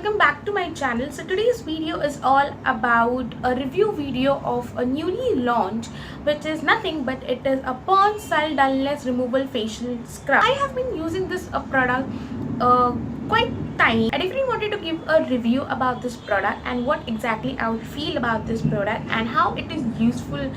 welcome back to my channel. So today's video is all about a review video of a newly launched, which is nothing but it is a Pond's Cell Dullness Removal Facial Scrub. I have been using this product quite time. I definitely wanted to give a review about this product and what exactly I would feel about this product and how it is useful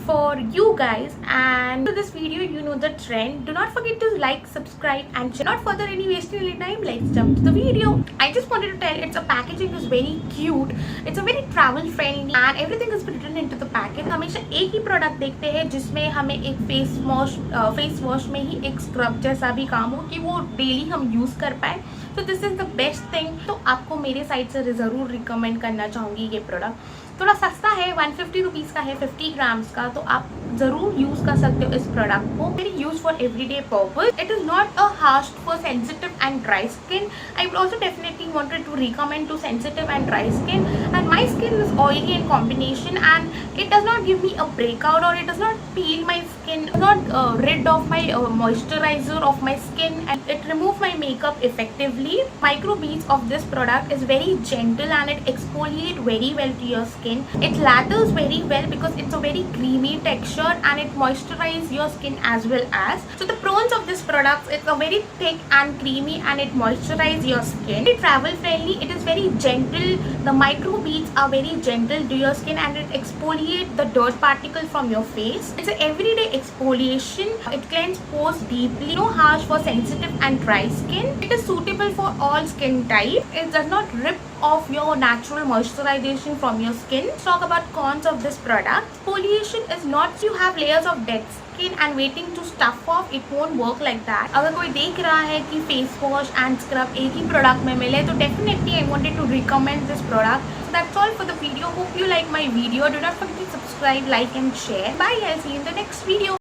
for you guys. And for this video, you know the trend. Do not forget to like, subscribe and share. Not further any wasting any time, let's jump to the video. I just wanted to tell its packaging is very cute. It's a very travel friendly and everything is written into the packet. हमेशा एक ही product देखते हैं जिसमें हमें एक face wash में ही एक scrub जैसा भी काम हो कि वो डेली हम यूज कर पाए. तो this is the best thing. तो आपको मेरे साइड से ज़रूर रिकमेंड करना चाहूँगी ये प्रोडक्ट. थोड़ा सस्ता है, 150 रुपीज़ का है, 50 ग्राम्स का. तो आप ज़रूर यूज़ कर सकते हो इस प्रोडक्ट को. Very use for everyday purpose. It is not a harsh for sensitive and dry skin. I will also definitely wanted to recommend to sensitive and dry skin. And my skin is oily in combination and it does not give me a breakout or it does not peel my skin, not rid of my moisturizer of my skin, and it remove my makeup effectively. Micro beads of this product is very gentle and it exfoliate very well to your skin. It lathers very well because it's a very creamy texture and it moisturize your skin as well as. So the pros of this product, it's a very thick and creamy and it moisturize your skin. It's travel friendly. It is very gentle. The micro beads are very gentle to your skin and it exfoliate the dirt particle from your face. It's an everyday exfoliation. It cleanses pores deeply. No harsh for sensitive and dry skin. It is suitable for all skin type. It does not rip off your natural moisturization from your skin. Let's talk about cons of this product. Exfoliation is not you have layers of dead skin and waiting to stuff off. It won't work like that. अगर कोई देख रहा है कि face wash and scrub एक ही product में मिले तो definitely I wanted to recommend this product. So that's all for the video. Hope you like my video. Do not forget to subscribe, like and share. Bye. I'll see you in the next video.